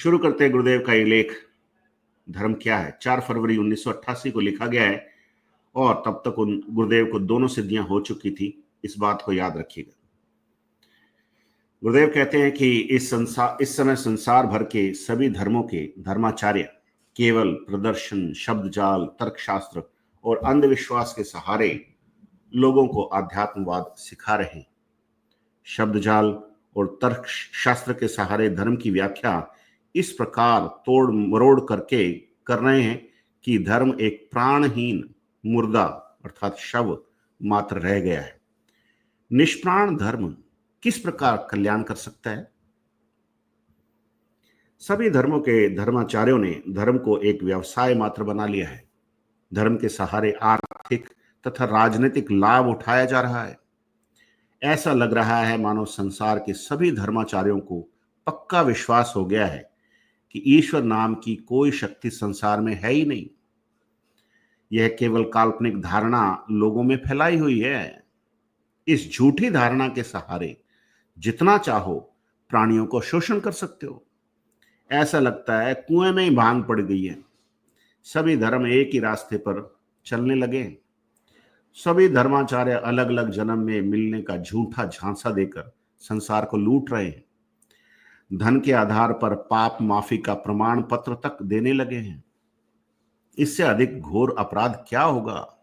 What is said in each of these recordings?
शुरू करते हैं गुरुदेव का ये लेख। धर्म क्या है? 4 फरवरी 1988 को लिखा गया है और तब तक उन गुरुदेव को दोनों सिद्धियां हो चुकी थी। इस बात को याद रखिएगा। गुरुदेव कहते हैं कि इस समय संसार भर के सभी धर्मों के धर्माचार्य केवल प्रदर्शन, शब्दजाल, तर्कशास्त्र और अंधविश्वास के सहारे लोगों को आध्यात्मवाद सिखा रहे हैं। शब्दजाल और तर्कशास्त्र के सहारे धर्म की व्याख्या इस प्रकार तोड़ मरोड़ करके कर रहे हैं कि धर्म एक प्राणहीन मुर्दा अर्थात शव मात्र रह गया है। निष्प्राण धर्म किस प्रकार कल्याण कर सकता है? सभी धर्मों के धर्माचार्यों ने धर्म को एक व्यवसाय मात्र बना लिया है। धर्म के सहारे आर्थिक तथा राजनीतिक लाभ उठाया जा रहा है। ऐसा लग रहा है मानो संसार के सभी धर्माचार्यों को पक्का विश्वास हो गया है कि ईश्वर नाम की कोई शक्ति संसार में है ही नहीं। यह केवल काल्पनिक धारणा लोगों में फैलाई हुई है। इस झूठी धारणा के सहारे जितना चाहो प्राणियों को शोषण कर सकते हो। ऐसा लगता है कुएं में ही भांग पड़ गई है। सभी धर्म एक ही रास्ते पर चलने लगे। सभी धर्माचार्य अलग अलग जन्म में मिलने का झूठा झांसा देकर संसार को लूट रहे हैं। धन के आधार पर पाप माफी का प्रमाण पत्र तक देने लगे हैं। इससे अधिक घोर अपराध क्या होगा?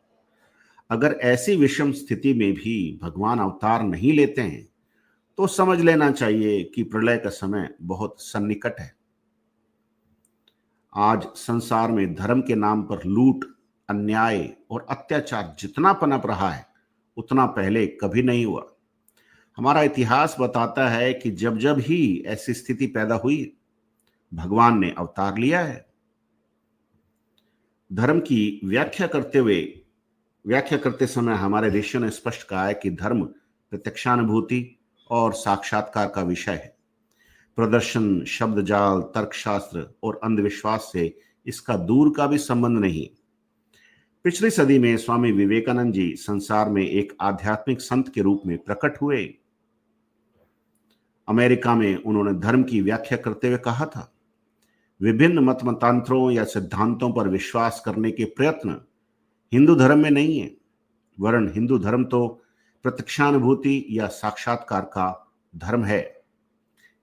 अगर ऐसी विषम स्थिति में भी भगवान अवतार नहीं लेते हैं तो समझ लेना चाहिए कि प्रलय का समय बहुत सन्निकट है। आज संसार में धर्म के नाम पर लूट, अन्याय और अत्याचार जितना पनप रहा है उतना पहले कभी नहीं हुआ। हमारा इतिहास बताता है कि जब जब ही ऐसी स्थिति पैदा हुई भगवान ने अवतार लिया है। धर्म की व्याख्या करते समय हमारे ऋषियों ने स्पष्ट कहा है कि धर्म प्रत्यक्षानुभूति और साक्षात्कार का विषय है। प्रदर्शन, शब्दजाल, तर्कशास्त्र और अंधविश्वास से इसका दूर का भी संबंध नहीं। पिछली सदी में स्वामी विवेकानंद जी संसार में एक आध्यात्मिक संत के रूप में प्रकट हुए। अमेरिका में उन्होंने धर्म की व्याख्या करते हुए कहा था, विभिन्न मतांतरों या सिद्धांतों पर विश्वास करने के प्रयत्न हिंदू धर्म में नहीं है, वरन हिंदू धर्म तो प्रत्यक्षानुभूति या साक्षात्कार का धर्म है।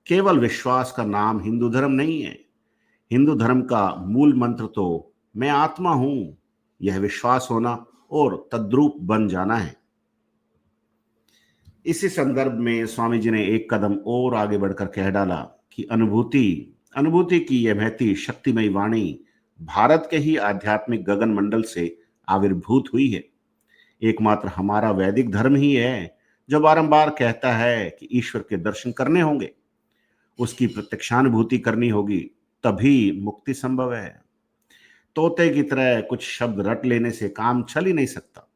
केवल विश्वास का नाम हिंदू धर्म नहीं है। हिंदू धर्म का मूल मंत्र तो मैं आत्मा हूं, यह विश्वास होना और तद्रूप बन जाना है। इसी संदर्भ में स्वामी जी ने एक कदम और आगे बढ़कर कह डाला कि अनुभूति की यह महती शक्तिमयी वाणी भारत के ही आध्यात्मिक गगन मंडल से आविर्भूत हुई है। एकमात्र हमारा वैदिक धर्म ही है जो बारंबार कहता है कि ईश्वर के दर्शन करने होंगे, उसकी प्रत्यक्षानुभूति करनी होगी, तभी मुक्ति संभव है। तोते की तरह कुछ शब्द रट लेने से काम चल ही नहीं सकता।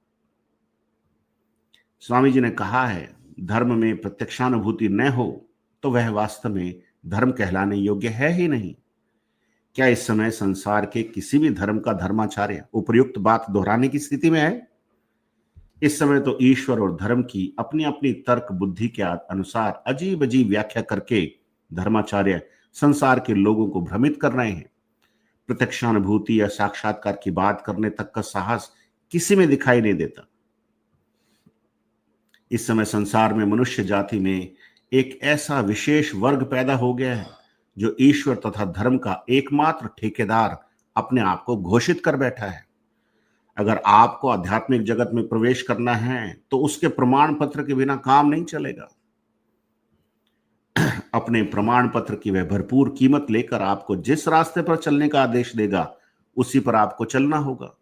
स्वामी जी ने कहा है, धर्म में प्रत्यक्षानुभूति न हो तो वह वास्तव में धर्म कहलाने योग्य है ही नहीं। क्या इस समय संसार के किसी भी धर्म का धर्माचार्य उपर्युक्त बात दोहराने की स्थिति में है? इस समय तो ईश्वर और धर्म की अपनी अपनी तर्क बुद्धि के अनुसार अजीब अजीब व्याख्या करके धर्माचार्य संसार के लोगों को भ्रमित कर रहे हैं। प्रत्यक्षानुभूति या साक्षात्कार की बात करने तक का साहस किसी में दिखाई नहीं देता। इस समय संसार में मनुष्य जाति में एक ऐसा विशेष वर्ग पैदा हो गया है जो ईश्वर तथा धर्म का एकमात्र ठेकेदार अपने आप को घोषित कर बैठा है। अगर आपको आध्यात्मिक जगत में प्रवेश करना है तो उसके प्रमाण पत्र के बिना काम नहीं चलेगा। अपने प्रमाण पत्र की वह भरपूर कीमत लेकर आपको जिस रास्ते पर चलने का आदेश देगा उसी पर आपको चलना होगा।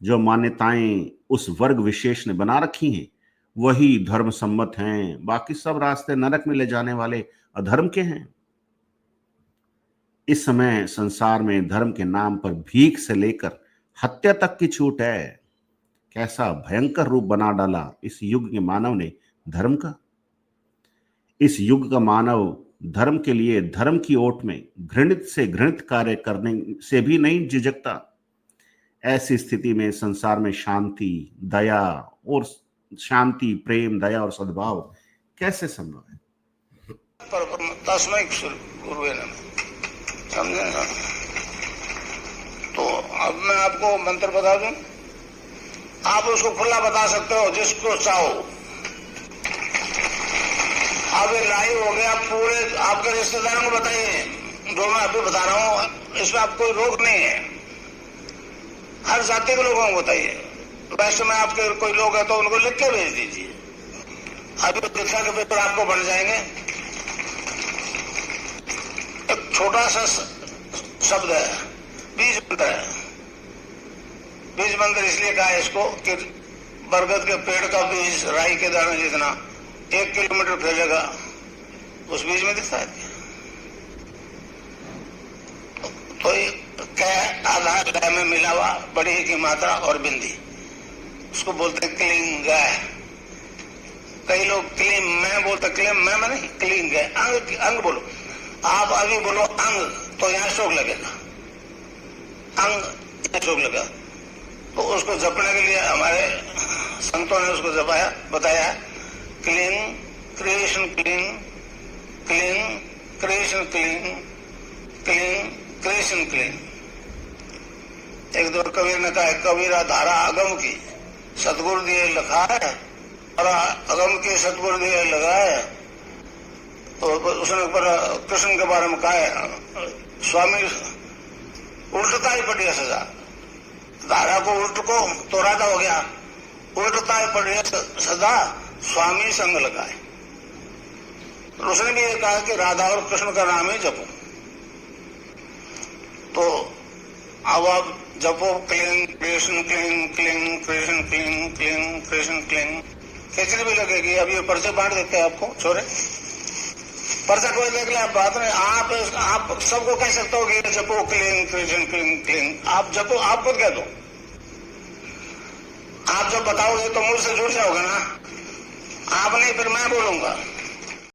जो मान्यताएं उस वर्ग विशेष ने बना रखी हैं वही धर्म सम्मत हैं, बाकी सब रास्ते नरक में ले जाने वाले अधर्म के हैं। इस समय संसार में धर्म के नाम पर भीख से लेकर हत्या तक की छूट है। कैसा भयंकर रूप बना डाला इस युग के मानव ने धर्म का। इस युग का मानव धर्म के लिए धर्म की ओट में घृणित से घृणित कार्य करने से भी नहीं झिझकता। ऐसी स्थिति में संसार में शांति, प्रेम, दया और सद्भाव कैसे संभव है? तस्मै गुरुवे नमः। समझे ना? तो अब मैं आपको मंत्र बता दूं, आप उसको खुला बता सकते हो जिसको चाहो। अब ये लाइव हो गया, पूरे आपके रिश्तेदारों को बताइए जो मैं अभी बता रहा हूँ, इसमें आप कोई रोक नहीं है। हर जाति के लोगों को बताइए। वैसे में आपके कोई लोग है तो उनको लिख के भेज दीजिए। अभी परीक्षा के पेपर आपको बन जाएंगे। एक छोटा सा शब्द है, बीज मंत्र है। बीज मंत्र इसलिए कहा है इसको कि बरगद के पेड़ का बीज राई के दाने जितना 1 किलोमीटर फैलेगा, उस बीज में दिखता है। तो कै आधार लय में मिला हुआ बड़ी की मात्रा और बिंदी, उसको बोलते क्लिंग है। कई लोग क्लीम मैं बोलते, क्लीम मैं नहीं, क्लिंग है। अंग बोलो, आप अभी बोलो अंग तो यहाँ शोक लगेगा, अंग यहाँ शोक लगेगा। तो उसको जपने के लिए हमारे संतों ने उसको जपाया, बताया क्लीन कृष्ण क्लीन, क्लीन कृष्ण क्लीन, क्लीन कृष्ण क्लीन। एक दो कबीर ने कहा, कबीरा धारा अगम की सतगुरु दिए लिखा है और अगम की सतगुरु दिए लगा है। तो उसने पर कृष्ण के बारे में कहा है, स्वामी उल्टता ही पड़ी है सजा। धारा को उल्ट को तो राधा हो गया, उल्टता ही पड़ी है सजा, स्वामी संग लगाए। तो उसने भी ये कहा कि राधा और कृष्ण का नाम ही जपो। तो अब आप जपो क्लीन कृष्ण क्लीन, क्लीन कृष्ण क्लीन, क्लीन कृष्ण क्लीन। खिचड़ी भी लगेगी। अब ये पर्चे बांट देते हैं आपको छोरे, पर्चा कोई देख ले, आप बात नहीं। आप सबको कह सकते हो कि जपो क्लीन कृष्ण क्लीन क्लीन। आप जपो, आप खुद कह दो। आप जब बताओगे तो मुझसे जुड़ जाओगे ना, आप नहीं फिर मैं बोलूंगा।